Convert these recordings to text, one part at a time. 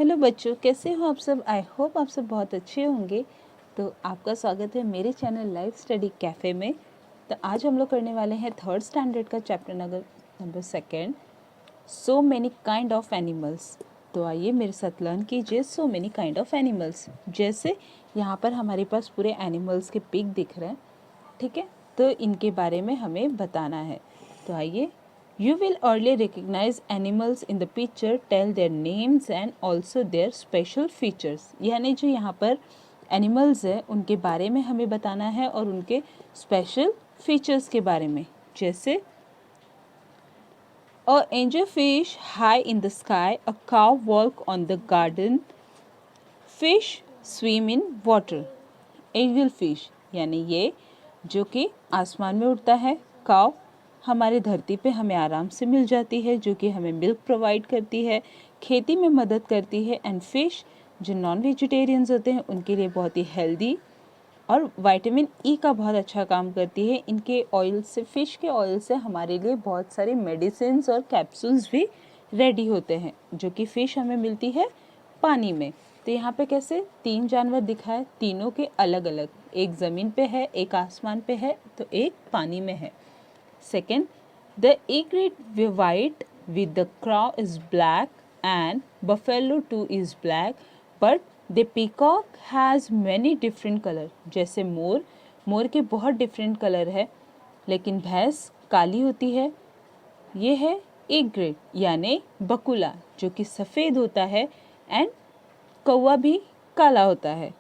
Hello बच्चों, कैसे हो आप सब। आई होप आप सब बहुत अच्छे होंगे। तो आपका स्वागत है मेरे चैनल लाइफ स्टडी कैफ़े में। तो आज हम लोग करने वाले हैं थर्ड स्टैंडर्ड का chapter number second, so many kind of animals. तो आइए मेरे साथ लर्न कीजिए so many kind of animals. जैसे यहाँ पर हमारे पास पूरे एनिमल्स के पिक दिख रहे हैं, ठीक है। तो इनके बारे में हमें बताना है। तो आइए, you will early recognize animals in the picture, tell their names and also their special features। यानी जो यहाँ पर एनिमल्स है उनके बारे में हमें बताना है और उनके स्पेशल फीचर्स के बारे में। जैसे a angelfish high in the sky, a cow walk on the garden, fish swim in water। एंजलफिश यानी ये जो कि आसमान में उड़ता है, काव हमारे धरती पे हमें आराम से मिल जाती है, जो कि हमें मिल्क प्रोवाइड करती है, खेती में मदद करती है। एंड फिश जो नॉन वेजिटेरियंस होते हैं उनके लिए बहुत ही हेल्दी और विटामिन ई का बहुत अच्छा काम करती है। इनके ऑयल से, फिश के ऑयल से हमारे लिए बहुत सारे मेडिसिन्स और कैप्सूल्स भी रेडी होते हैं, जो कि फ़िश हमें मिलती है पानी में। तो यहाँ पे कैसे 3 जानवर दिखाए, तीनों के अलग अलग, एक ज़मीन पे है, एक आसमान पे है, तो एक पानी में है। Second, the egret white with the crow is black and buffalo too is black, but the peacock has many different color। जैसे मोर के बहुत डिफरेंट कलर है, लेकिन भैंस काली होती है। ये है egret यानी बकुला, जो कि सफ़ेद होता है, एंड कौवा भी काला होता है।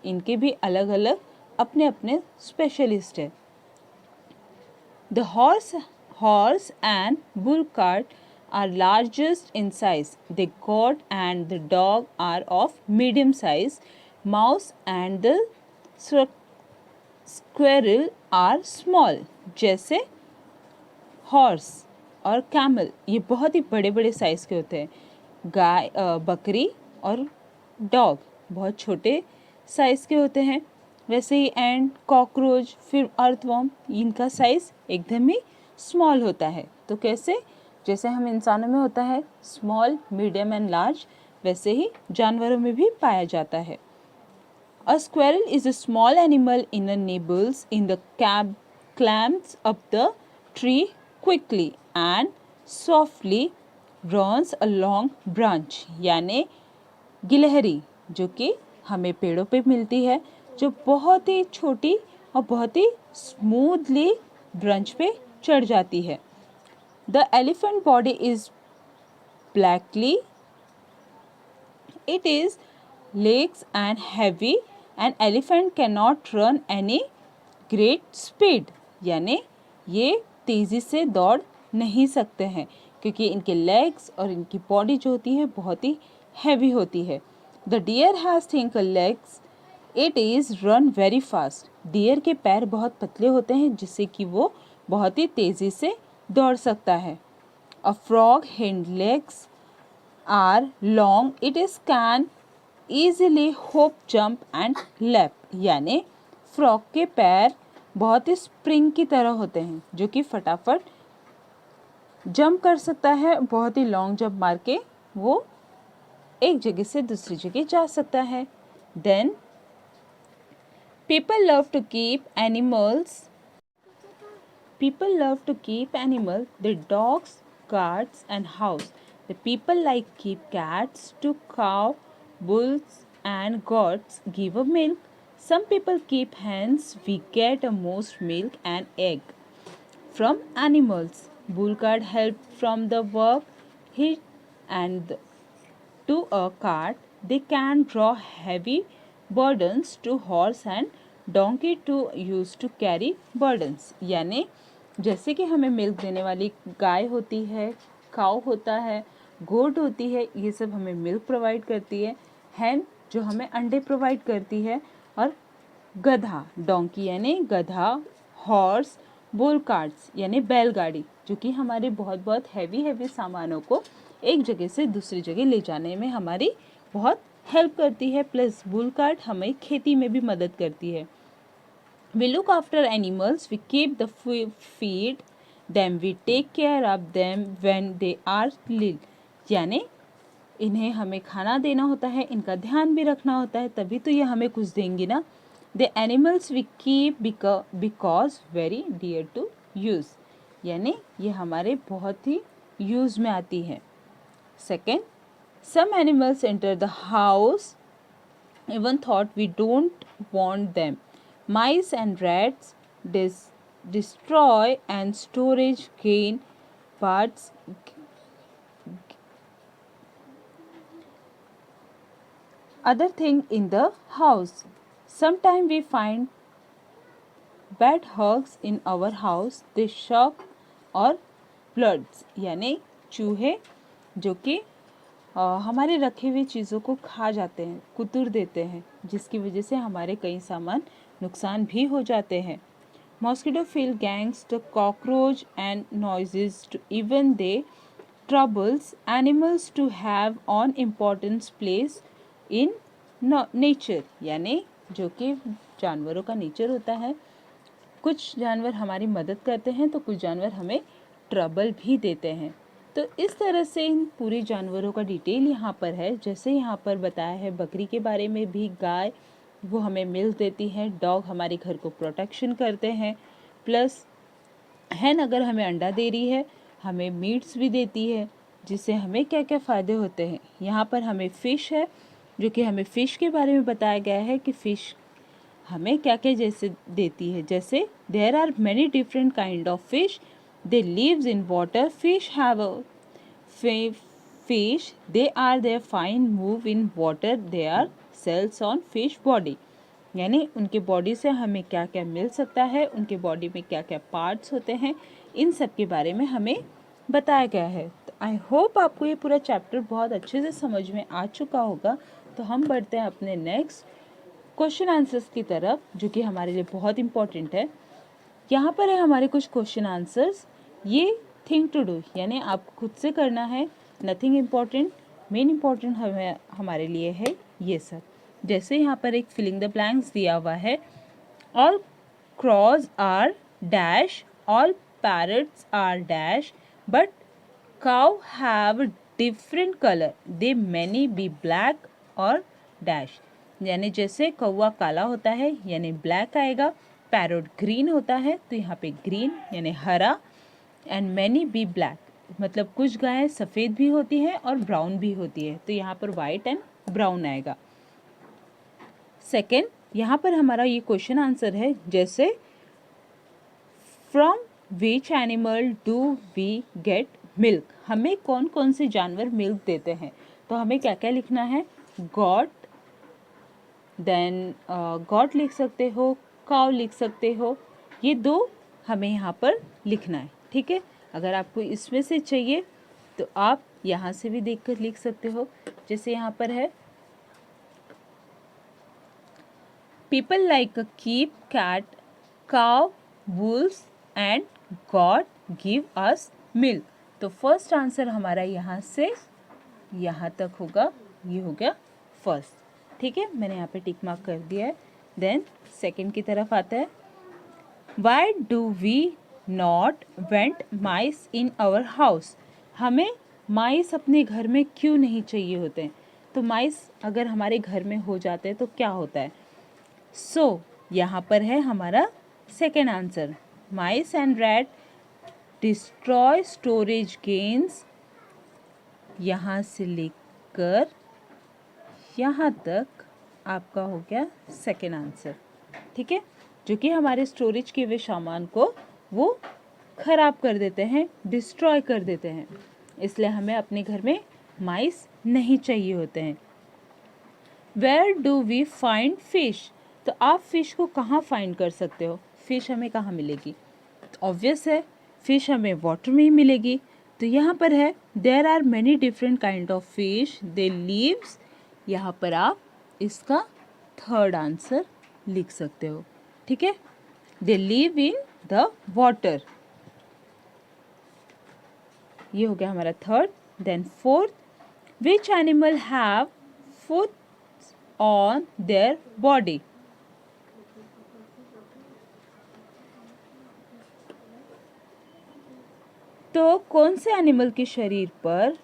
इनके भी अलग अलग अपने अपने स्पेशलिस्ट है। The horse and bull cart are largest in size. The goat and the dog are of medium size. Mouse and the squirrel are small। जैसे हॉर्स और कैमल ये बहुत ही बड़े बड़े साइज़ के होते हैं। गाय, बकरी और डॉग बहुत छोटे साइज़ के होते हैं। वैसे ही एंड, कॉकरोच, फिर अर्थवर्म, इनका साइज़ एकदम ही स्मॉल होता है। तो कैसे, जैसे हम इंसानों में होता है स्मॉल, मीडियम एंड लार्ज, वैसे ही जानवरों में भी पाया जाता है। A squirrel is a small animal in a nibbles in the climbs up the tree quickly and softly runs along branch। यानी गिलहरी जो कि हमें पेड़ों पे मिलती है, जो बहुत ही छोटी और बहुत ही स्मूथली ब्रांच पे चढ़ जाती है। The elephant body is blackly, it is legs and heavy, and elephant cannot run any great speed। यानी ये तेज़ी से दौड़ नहीं सकते हैं, क्योंकि इनके लेग्स और इनकी बॉडी जो होती है बहुत ही हैवी होती है। The deer has think legs, it is run very fast. Deer के पैर बहुत पतले होते हैं, जिससे कि वो बहुत ही तेज़ी से दौड़ सकता है। A frog hind legs are long, it is can easily hope jump and lap. यानी फ्रॉग के पैर बहुत ही स्प्रिंग की तरह होते हैं, जो कि फटाफट जंप कर सकता है, बहुत ही लॉन्ग जंप मार के वो एक जगह से दूसरी जगह जा सकता है। Then people love to keep animals the dogs, cats and house। the people like keep cats to cow, bulls and goats give a milk। some people keep hens, we get a most milk and egg from animals। bull cart help from the work he and to a cart, they can draw heavy burdens to horse and donkey to use to carry burdens। यानी जैसे कि हमें milk देने वाली गाय होती है, काऊ होता है, गोट होती है, ये सब हमें मिल्क प्रोवाइड करती है। हैन जो हमें अंडे प्रोवाइड करती है, और गधा, डोंकी यानी गधा, हॉर्स, बुल कार्ट्स यानी बैलगाड़ी, जो कि हमारे बहुत बहुत हैवी सामानों को एक जगह से दूसरी जगह ले जाने में हमारी बहुत हेल्प करती है। प्लस बुल कार्ट हमें खेती में भी मदद करती है। We look after animals, we keep the feed them, we take care of them when they are little। यानी इन्हें हमें खाना देना होता है, इनका ध्यान भी रखना होता है, तभी तो ये हमें कुछ देंगी ना। The animals we keep because very dear to use, यानी ये हमारे बहुत ही यूज़ में आती है। Second, some animals enter the house even thought we don't want them. Mice and rats destroy and storage gain parts. Other thing in the house. Sometimes we find bad hogs in our house. They shock or floods, यानी चूहे जो कि हमारे रखे हुए चीज़ों को खा जाते हैं, कुतुर देते हैं, जिसकी वजह से हमारे कई सामान नुकसान भी हो जाते हैं। Mosquito feel gangs the cockroach and noises to even they troubles animals to have on importance place in nature, यानी जो कि जानवरों का नेचर होता है। कुछ जानवर हमारी मदद करते हैं तो कुछ जानवर हमें ट्रबल भी देते हैं। तो इस तरह से इन पूरे जानवरों का डिटेल यहाँ पर है। जैसे यहाँ पर बताया है बकरी के बारे में भी, गाय वो हमें मिल्क देती है, डॉग हमारे घर को प्रोटेक्शन करते हैं, प्लस हैन अगर हमें अंडा दे रही है, हमें मीट्स भी देती है, जिससे हमें क्या क्या फ़ायदे होते हैं। यहाँ पर हमें फ़िश है, जो कि हमें फ़िश के बारे में बताया गया है कि फ़िश हमें क्या क्या जैसे देती है। जैसे there are many different kind of fish, they lives in water, fish have a fish, they are their fine move in water, they are cells on fish body, यानी उनके बॉडी से हमें क्या क्या मिल सकता है, उनके बॉडी में क्या क्या पार्ट्स होते हैं, इन सब के बारे में हमें बताया गया है। तो आई होप आपको ये पूरा चैप्टर बहुत अच्छे से समझ में आ चुका होगा। तो हम बढ़ते हैं अपने नेक्स्ट क्वेश्चन आंसर्स की तरफ, जो कि हमारे लिए बहुत इंपॉर्टेंट है। यहाँ पर है हमारे कुछ क्वेश्चन आंसर्स। ये थिंग टू डू, यानी आप खुद से करना है, नथिंग इम्पॉर्टेंट, मेन इम्पॉर्टेंट हमारे लिए है ये सब। जैसे यहाँ पर एक फिलिंग द ब्लैंक्स दिया हुआ है, all crows are dash, all parrots are dash, but cow have different colour, they many be black और डैश, यानी जैसे कौवा काला होता है यानी ब्लैक आएगा, पैरोट ग्रीन होता है तो यहाँ पे ग्रीन यानी हरा, एंड मैनी बी ब्लैक मतलब कुछ गायें सफ़ेद भी होती हैं और ब्राउन भी होती है, तो यहाँ पर वाइट एंड ब्राउन आएगा। सेकेंड, यहाँ पर हमारा ये क्वेश्चन आंसर है, जैसे from which animal do we get milk, हमें कौन कौन से जानवर मिल्क देते हैं, तो हमें क्या क्या लिखना है, गॉट, देन गॉट लिख सकते हो, काउ लिख सकते हो, ये दो हमें यहाँ पर लिखना है। ठीक है, अगर आपको इसमें से चाहिए तो आप यहाँ से भी देखकर लिख सकते हो। जैसे यहाँ पर है, people like a keep cat, cow, wools and god give us milk, तो फर्स्ट आंसर हमारा यहाँ से यहाँ तक होगा, ये हो गया फर्स्ट। ठीक है, मैंने यहाँ पे टिक मार्क कर दिया है। देन सेकंड की तरफ आता है, why do we not went mice in our house, हमें माइस अपने घर में क्यों नहीं चाहिए होते हैं, तो माइस अगर हमारे घर में हो जाते हैं तो क्या होता है। सो यहाँ पर है हमारा second answer, mice and rat destroy storage gains, यहाँ से लेकर यहाँ तक आपका हो गया सेकेंड आंसर। ठीक है, जो कि हमारे स्टोरेज के हुए सामान को वो खराब कर देते हैं, डिस्ट्रॉय कर देते हैं, इसलिए हमें अपने घर में माइस नहीं चाहिए होते हैं। Where do we find fish, तो आप फिश को कहाँ फाइंड कर सकते हो, फिश हमें कहाँ मिलेगी, ऑब्वियस है फिश हमें वाटर में ही मिलेगी। तो यहाँ पर है, there are many different kind of fish, they lives, यहाँ पर आप इसका थर्ड आंसर लिख सकते हो। ठीक है, they live in the water, ये हो गया हमारा third. Then fourth, which animal have foot on their body, तो कौन से एनिमल के शरीर पर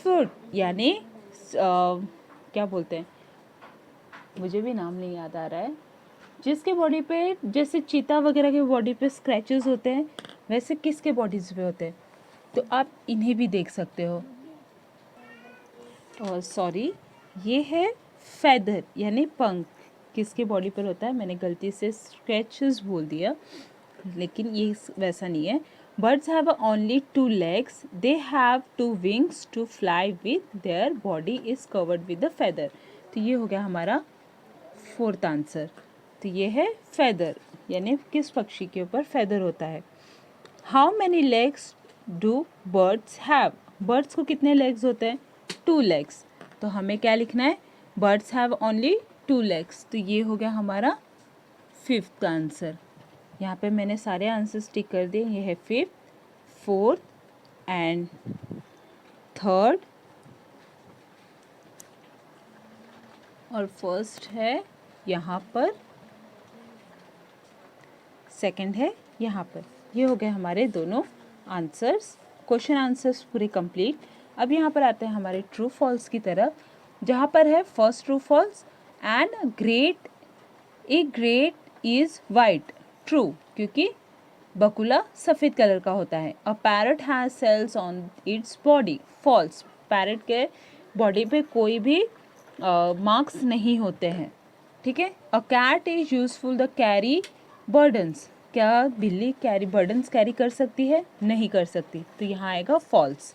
फुट यानी क्या बोलते हैं, मुझे भी नाम नहीं याद आ रहा है, जिसके बॉडी पे जैसे चीता वगैरह के बॉडी पे स्क्रैचेस होते हैं वैसे किसके बॉडीज पे होते हैं, तो आप इन्हें भी देख सकते हो। और सॉरी, ये है फेदर यानी पंख, किसके बॉडी पर होता है, मैंने गलती से स्क्रैचेस बोल दिया, लेकिन ये वैसा नहीं है। Birds have only 2 legs, they have 2 wings to fly with their body is covered with the feather. तो ये हो गया हमारा 4th आंसर। तो ये है फेदर, यानी किस पक्षी के ऊपर फेदर होता है। How many legs do birds have, birds को कितने लेग्स होते हैं, 2 legs। तो हमें क्या लिखना है, बर्ड्स हैव ओनली 2 legs। तो ये हो गया हमारा 5th आंसर। यहाँ पे मैंने सारे आंसर्स टिक कर दिए। ये है 5th, 4th एंड 3rd, और फर्स्ट है यहाँ पर, सेकंड है यहाँ पर। ये हो गए हमारे दोनों आंसर्स, क्वेश्चन आंसर्स पूरे कंप्लीट। अब यहाँ पर आते हैं हमारे ट्रू फॉल्स की तरफ, जहाँ पर है first true false, and egret is white, true, क्योंकि बकुला सफ़ेद कलर का होता है। A parrot has cells on its body, false, parrot के बॉडी पे कोई भी मार्क्स नहीं होते हैं, ठीक है। A cat is useful the carry burdens, क्या बिल्ली कैरी बर्डन्स कैरी कर सकती है, नहीं कर सकती, तो यहाँ आएगा false.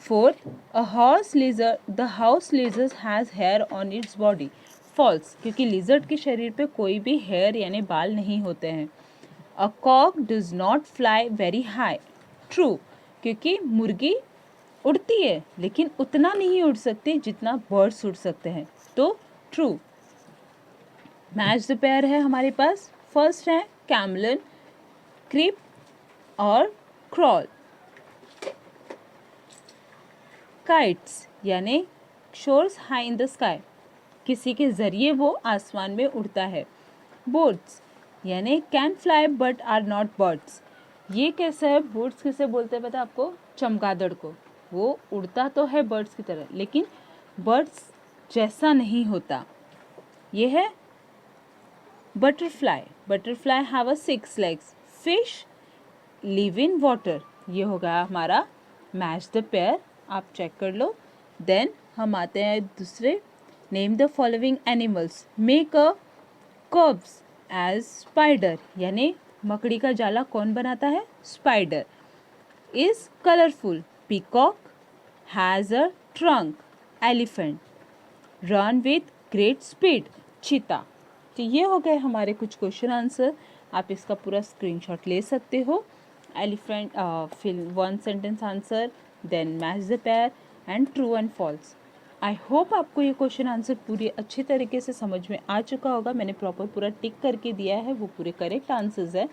4th, a horse lizard, the house lizard has hair on its body, false, क्योंकि लिजर्ड के शरीर पे कोई भी हेयर यानी बाल नहीं होते हैं। A cock does not fly very high, true, क्योंकि मुर्गी उड़ती है लेकिन उतना नहीं उड़ सकती जितना बर्ड्स उड़ सकते हैं, तो ट्रू। मैच द पेयर है हमारे पास, फर्स्ट है कैमलिन, क्रिप और क्रॉल। काइट्स यानी shores high in the sky, किसी के ज़रिए वो आसमान में उड़ता है। बोट्स यानी can fly but are not birds, ये कैसा है, बोट्स किसे बोलते हैं पता है आपको, चमगादड़ को, वो उड़ता तो है बर्ड्स की तरह लेकिन बर्ड्स जैसा नहीं होता। ये है butterfly, butterfly have a 6 legs। Fish live in water, ये हो गया हमारा मैच द पेयर, आप चेक कर लो। देन हम आते हैं दूसरे, name the following animals, make a curves as spider, यानी मकड़ी का जाला कौन बनाता है, spider. Is colourful, peacock, has a trunk, elephant, run with great speed, cheetah. तो ये हो गए हमारे कुछ क्वेश्चन आंसर, आप इसका पूरा स्क्रीनशॉट ले सकते हो। एलिफेंट, फिर 1 sentence answer, then match the pair and true and false. I hope आपको ये क्वेश्चन आंसर पूरी अच्छी तरीके से समझ में आ चुका होगा। मैंने प्रॉपर पूरा टिक करके दिया है, वो पूरे करेक्ट आंसर्स है।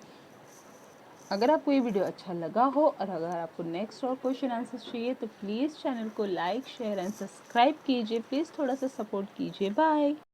अगर आपको ये वीडियो अच्छा लगा हो और अगर आपको नेक्स्ट और क्वेश्चन आंसर्स चाहिए तो प्लीज़ चैनल को लाइक, शेयर एंड सब्सक्राइब कीजिए। प्लीज़ थोड़ा सा सपोर्ट कीजिए। बाय।